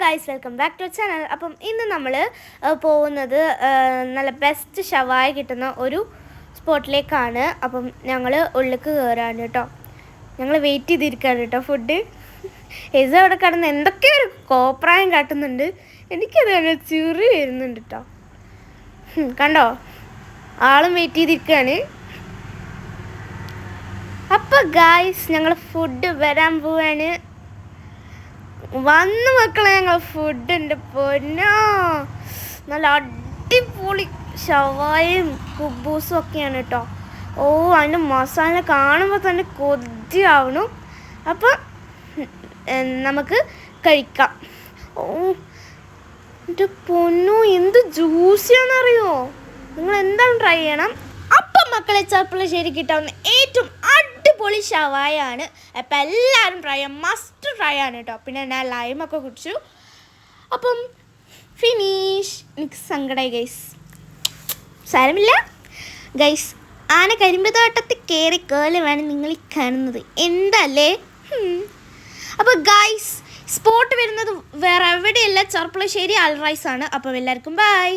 Guys, welcome back to channel. അപ്പം ഇന്ന് നമ്മൾ പോകുന്നത് നല്ല ബെസ്റ്റ് ഷവായ കിട്ടുന്ന ഒരു സ്പോട്ടിലേക്കാണ്. അപ്പം ഞങ്ങൾ ഉള്ളിലേക്ക് കയറാണ് കേട്ടോ. ഞങ്ങൾ വെയിറ്റ് ചെയ്തിരിക്കുകയാണ് കേട്ടോ ഫുഡ്. എസ് അവിടെ കിടന്ന് എന്തൊക്കെയോ ഒരു കോപ്രായം കാട്ടുന്നുണ്ട്. എനിക്കത് ചിറി വരുന്നുണ്ട് കേട്ടോ. കണ്ടോ, ആളും വെയിറ്റ് ചെയ്തിരിക്കുകയാണ്. അപ്പം ഗൈസ്, ഞങ്ങൾ ഫുഡ് വരാൻ പോവാണ്. വന്ന് മക്കളെ, ഞങ്ങൾ ഫുഡിൻ്റെ പൊന്നോ, നല്ല അടിപൊളി ഷവായും കുബൂസും ഒക്കെയാണ് കേട്ടോ. ഓ, അതിൻ്റെ മസാല കാണുമ്പോൾ തന്നെ കൊതിയാവണം. അപ്പം നമുക്ക് കഴിക്കാം. ഓ എൻ്റെ പൊന്നോ, എന്ത് ജ്യൂസിയാണെന്നറിയോ. നിങ്ങൾ എന്തായാലും ട്രൈ ചെയ്യണം. അപ്പം മക്കളെ, ചെറുപ്പുളശ്ശേരി കിട്ടാവുന്ന ഏറ്റവും അടിപൊളി ഷവായാണ്. അപ്പം എല്ലാവരും ട്രൈ ചെയ്യാം, മസ്റ്റ് ട്രൈ ആണ് കേട്ടോ. പിന്നെ ഞാൻ ലൈമൊക്കെ കുടിച്ചു. അപ്പം ഫിനിഷ്. എനിക്ക് സങ്കടമായി ഗൈസ്. സാരമില്ല ഗൈസ്, ആന കരിമ്പത്തോട്ടത്തിൽ കയറി കേളി വേണം നിങ്ങൾ ഈ കാണുന്നത്. എന്തല്ലേ. അപ്പോൾ ഗൈസ്, സ്പോട്ട് വരുന്നത് വേറെ എവിടെയല്ല, ചെറുപ്പുളശ്ശേരി അൽറൈസ് ആണ്. അപ്പം എല്ലാവർക്കും ബൈ.